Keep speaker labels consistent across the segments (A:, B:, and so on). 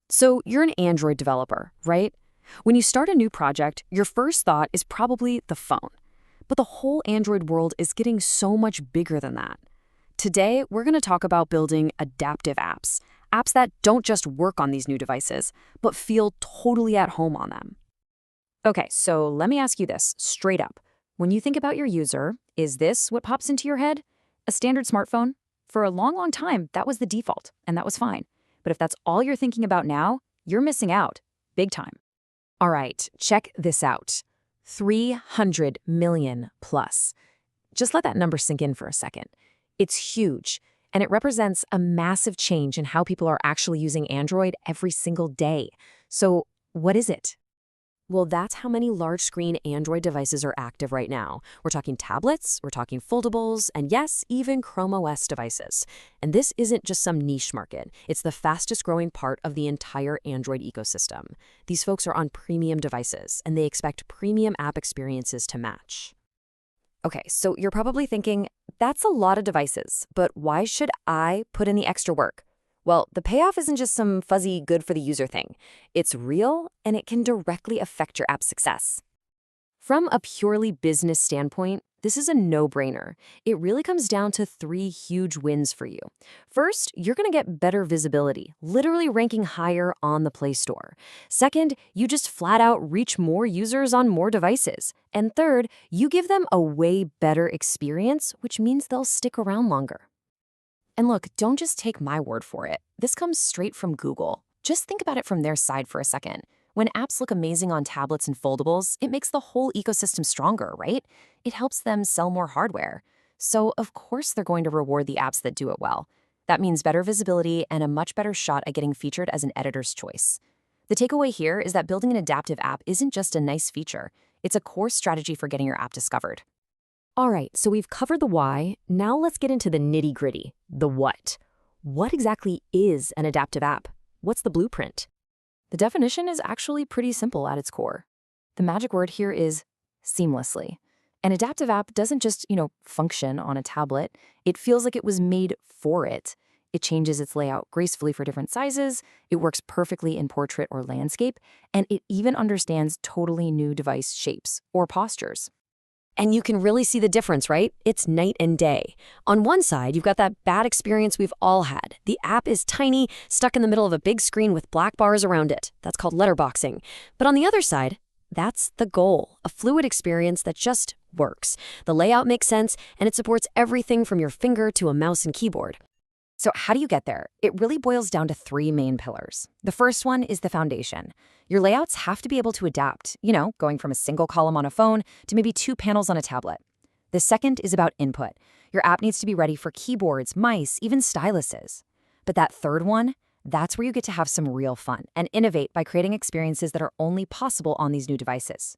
A: So you're an Android developer, right? When you start a new project, your first thought is probably the phone. But the whole Android world is getting so much bigger than that. Today, we're going to talk about building adaptive apps, apps that don't just work on these new devices, but feel totally at home on them. Okay, so let me ask you this straight up. When you think about your user, is this what pops into your head? A standard smartphone? For a long, long time, that was the default, and that was fine. But if that's all you're thinking about now, you're missing out. Big time. All right, check this out. 300 million plus. Just let that number sink in for a second. It's huge, and it represents a massive change in how people are actually using Android every single day. So, what is it? Well, that's how many large-screen Android devices are active right now. We're talking tablets, we're talking foldables, and yes, even Chrome OS devices. And this isn't just some niche market. It's the fastest-growing part of the entire Android ecosystem. These folks are on premium devices, and they expect premium app experiences to match. Okay, so you're probably thinking, that's a lot of devices, but why should I put in the extra work? Well, the payoff isn't just some fuzzy good for the user thing. It's real, and it can directly affect your app's success. From a purely business standpoint, this is a no-brainer. It really comes down to three huge wins for you. First, you're going to get better visibility, literally ranking higher on the Play Store. Second, you just flat out reach more users on more devices. And third, you give them a way better experience, which means they'll stick around longer. And look, don't just take my word for it. This comes straight from Google. Just think about it from their side for a second. When apps look amazing on tablets and foldables, it makes the whole ecosystem stronger, right? It helps them sell more hardware. So, of course, they're going to reward the apps that do it well. That means better visibility and a much better shot at getting featured as an editor's choice. The takeaway here is that building an adaptive app isn't just a nice feature. It's a core strategy for getting your app discovered. All right, so we've covered the why. Now let's get into the nitty-gritty, the what. What exactly is an adaptive app? What's the blueprint? The definition is actually pretty simple at its core. The magic word here is seamlessly. An adaptive app doesn't just, function on a tablet. It feels like it was made for it. It changes its layout gracefully for different sizes, it works perfectly in portrait or landscape, and it even understands totally new device shapes or postures. And you can really see the difference, right? It's night and day. On one side, you've got that bad experience we've all had. The app is tiny, stuck in the middle of a big screen with black bars around it. That's called letterboxing. But on the other side, that's the goal, a fluid experience that just works. The layout makes sense, and it supports everything from your finger to a mouse and keyboard. So how do you get there? It really boils down to three main pillars. The first one is the foundation. Your layouts have to be able to adapt, going from a single column on a phone to maybe two panels on a tablet. The second is about input. Your app needs to be ready for keyboards, mice, even styluses. But that third one, that's where you get to have some real fun and innovate by creating experiences that are only possible on these new devices.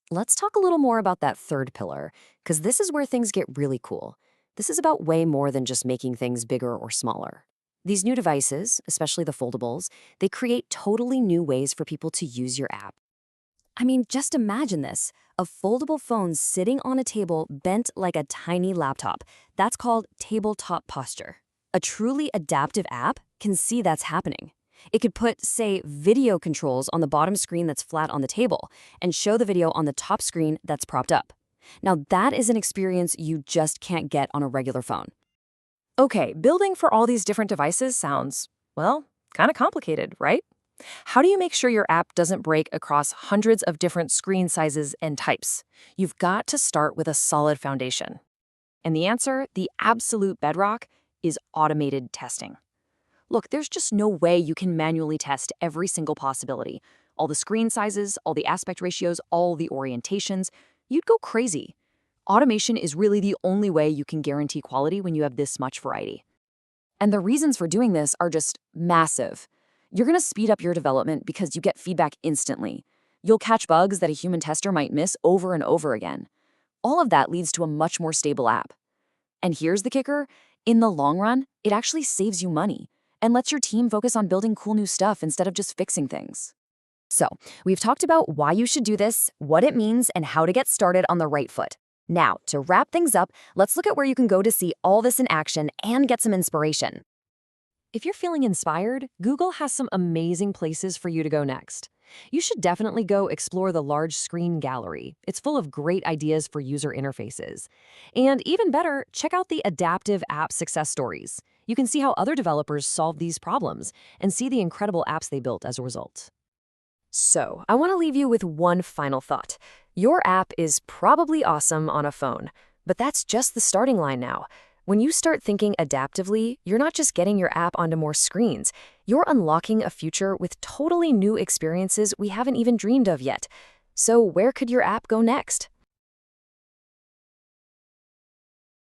A: Let's talk a little more about that third pillar, because this is where things get really cool. This is about way more than just making things bigger or smaller. These new devices, especially the foldables, they create totally new ways for people to use your app. I mean, just imagine this. A foldable phone sitting on a table bent like a tiny laptop. That's called tabletop posture. A truly adaptive app can see that's happening. It could put, say, video controls on the bottom screen that's flat on the table and show the video on the top screen that's propped up. Now, that is an experience you just can't get on a regular phone. Okay, building for all these different devices sounds, well, kind of complicated, right? How do you make sure your app doesn't break across hundreds of different screen sizes and types? You've got to start with a solid foundation. And the answer, the absolute bedrock, is automated testing. Look, there's just no way you can manually test every single possibility. All the screen sizes, all the aspect ratios, all the orientations. You'd go crazy. Automation is really the only way you can guarantee quality when you have this much variety. And the reasons for doing this are just massive. You're going to speed up your development because you get feedback instantly. You'll catch bugs that a human tester might miss over and over again. All of that leads to a much more stable app. And here's the kicker. In the long run, it actually saves you money and lets your team focus on building cool new stuff instead of just fixing things. So, we've talked about why you should do this, what it means, and how to get started on the right foot. Now, to wrap things up, let's look at where you can go to see all this in action and get some inspiration. If you're feeling inspired, Google has some amazing places for you to go next. You should definitely go explore the large screen gallery. It's full of great ideas for user interfaces. And even better, check out the adaptive app success stories. You can see how other developers solved these problems and see the incredible apps they built as a result. So, I want to leave you with one final thought. Your app is probably awesome on a phone, but that's just the starting line now. When you start thinking adaptively, you're not just getting your app onto more screens, you're unlocking a future with totally new experiences we haven't even dreamed of yet. So, where could your app go next?